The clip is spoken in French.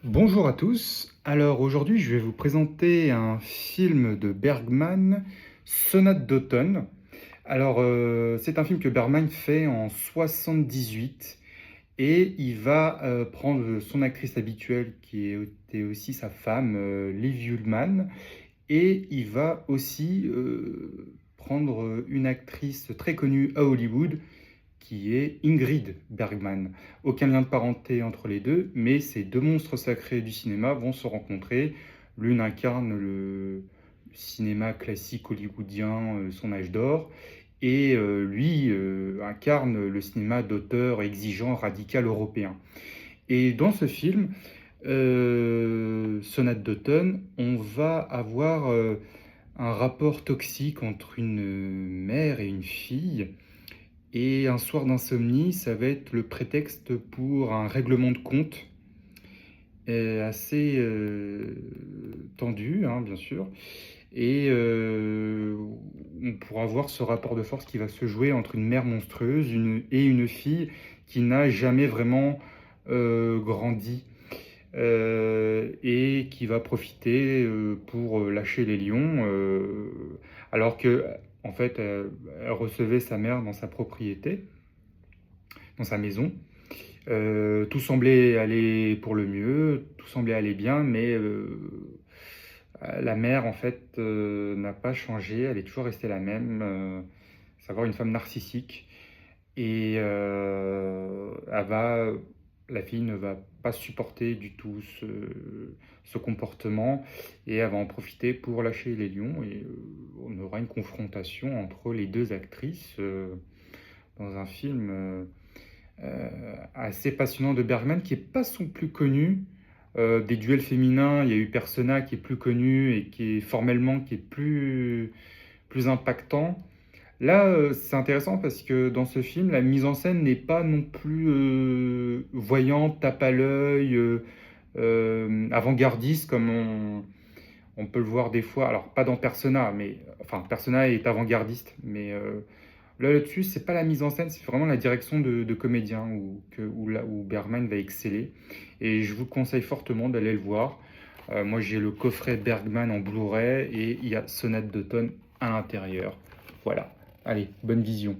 Bonjour à tous. Alors aujourd'hui, je vais vous présenter un film de Bergman, Sonate d'automne. Alors c'est un film que Bergman fait en 78 et il va prendre son actrice habituelle qui était aussi sa femme, Liv Ullmann, et il va aussi prendre une actrice très connue à Hollywood qui est Ingrid Bergman. Aucun lien de parenté entre les deux, mais ces deux monstres sacrés du cinéma vont se rencontrer. L'une incarne le cinéma classique hollywoodien, son âge d'or, et lui incarne le cinéma d'auteur exigeant, radical européen. Et dans ce film, Sonate d'automne, on va avoir un rapport toxique entre une mère et une fille. Et un soir d'insomnie, ça va être le prétexte pour un règlement de compte assez tendu, hein, bien sûr. Et on pourra voir ce rapport de force qui va se jouer entre une mère monstrueuse et une fille qui n'a jamais vraiment grandi et qui va profiter pour lâcher les lions, alors que en fait elle recevait sa mère dans sa propriété, dans sa maison. Tout semblait aller pour le mieux, tout semblait aller bien, mais la mère en fait n'a pas changé, elle est toujours restée la même, savoir une femme narcissique. Et la fille ne va pas supporter du tout ce comportement et elle va en profiter pour lâcher les lions. Et on aura une confrontation entre les deux actrices dans un film assez passionnant de Bergman qui n'est pas son plus connu. Des duels féminins, il y a eu Persona qui est plus connu et qui est formellement qui est plus impactant. Là, c'est intéressant parce que dans ce film, la mise en scène n'est pas non plus voyante, tape à l'œil, avant-gardiste comme on peut le voir des fois. Alors, pas dans Persona, mais enfin, Persona est avant-gardiste, mais là-dessus, c'est pas la mise en scène, c'est vraiment la direction de comédien où Bergman va exceller. Et je vous conseille fortement d'aller le voir. Moi, j'ai le coffret Bergman en Blu-ray et il y a Sonate d'automne à l'intérieur. Voilà. Allez, bonne vision.